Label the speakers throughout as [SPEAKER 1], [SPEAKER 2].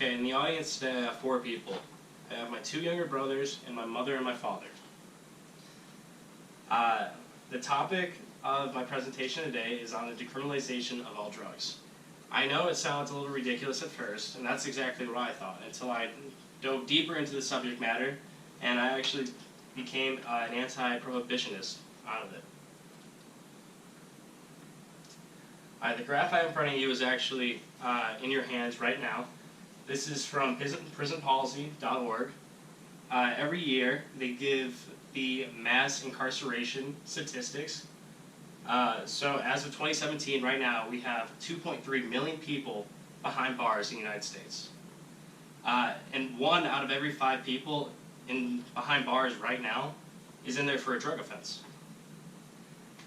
[SPEAKER 1] Okay, in the audience today I have 4 people. I have my 2 younger brothers and my mother and my father. The topic of my presentation today is on the decriminalization of all drugs. I know it sounds a little ridiculous at first, and that's exactly what I thought, until I dove deeper into the subject matter, and I actually became an anti-prohibitionist out of it. The graph I have in front of you is actually in your hands right now. This is from prisonpolicy.org. Every year they give the mass incarceration statistics. So as of 2017, right now, we have 2.3 million people behind bars in the United States. And 1 out of every 5 people behind bars right now is in there for a drug offense.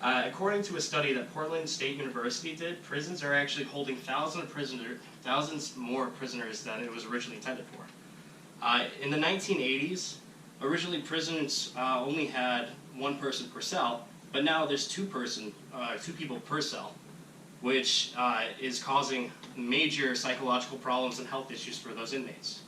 [SPEAKER 1] According to a study that Portland State University did, prisons are actually holding thousands more prisoners than it was originally intended for. In the 1980s, originally prisons only had 1 person per cell, but now there's 2 people per cell, which is causing major psychological problems and health issues for those inmates.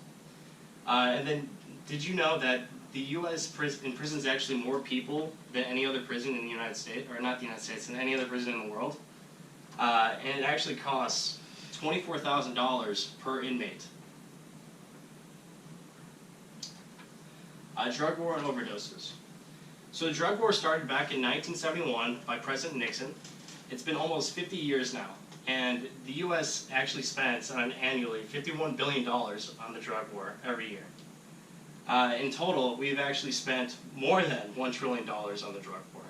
[SPEAKER 1] And then, did you know that the U.S. in prison is actually more people than any other prison in the United States, or not the United States, than any other prison in the world? And it actually costs $24,000 per inmate. Drug war and overdoses. So the drug war started back in 1971 by President Nixon. It's been almost 50 years now, and the U.S. actually spends annually $51 billion on the drug war every year. In total, we've actually spent more than $1 trillion on the drug war.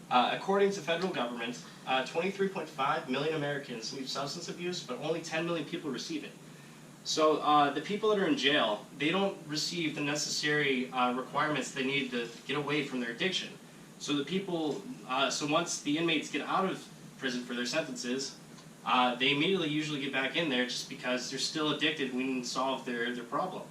[SPEAKER 1] According to federal government, 23.5 million Americans leave substance abuse, but only 10 million people receive it. So the people that are in jail, they don't receive the necessary requirements they need to get away from their addiction. So the people, so once the inmates get out of prison for their sentences, they immediately usually get back in there just because they're still addicted and we didn't solve their problem.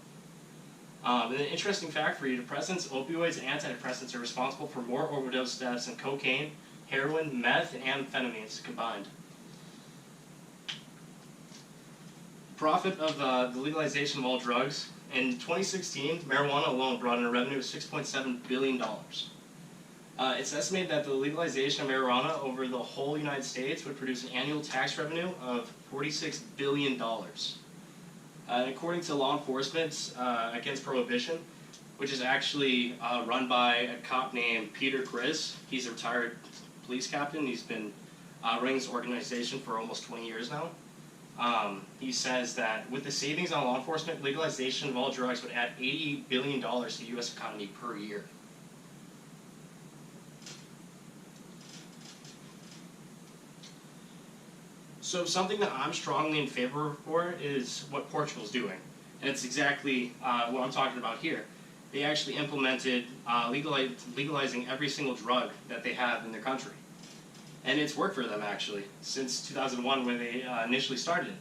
[SPEAKER 1] And an interesting fact for you, depressants, opioids, and antidepressants are responsible for more overdose deaths than cocaine, heroin, meth, and amphetamines combined. Profit of the legalization of all drugs. In 2016, marijuana alone brought in a revenue of $6.7 billion. It's estimated that the legalization of marijuana over the whole United States would produce an annual tax revenue of $46 billion. And according to law enforcement against prohibition, which is actually run by a cop named Peter Chris. He's a retired police captain. He's been running this organization for almost 20 years now. He says that with the savings on law enforcement, legalization of all drugs would add $88 billion to the U.S. economy per year. So something that I'm strongly in favor for is what Portugal's doing. And it's exactly what I'm talking about here. They actually implemented legalizing every single drug that they have in their country. And it's worked for them, actually, since 2001 when they initially started it.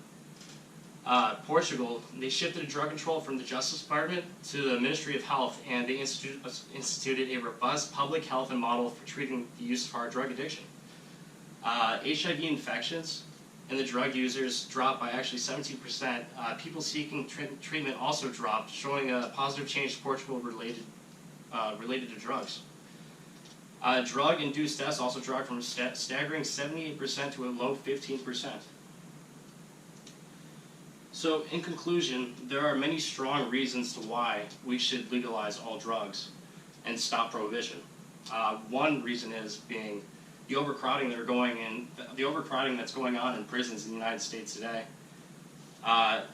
[SPEAKER 1] Portugal, they shifted drug control from the Justice Department to the Ministry of Health, and they instituted a robust public health and model for treating the use of hard drug addiction. HIV infections and the drug users dropped by actually 17%. People seeking treatment also dropped, showing a positive change to Portugal related to drugs. Drug-induced deaths also dropped from a staggering 78% to a low 15%. So, in conclusion, there are many strong reasons to why we should legalize all drugs and stop prohibition. One reason is being the overcrowding that's going on in prisons in the United States today.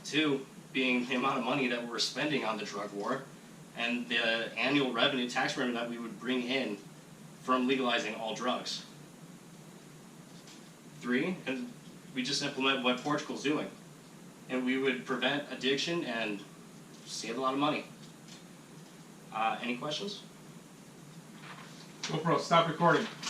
[SPEAKER 1] 2, being the amount of money that we're spending on the drug war, and the annual tax revenue that we would bring in from legalizing all drugs. 3, and we just implement what Portugal's doing, and we would prevent addiction and save a lot of money. Any questions?
[SPEAKER 2] GoPro, stop recording.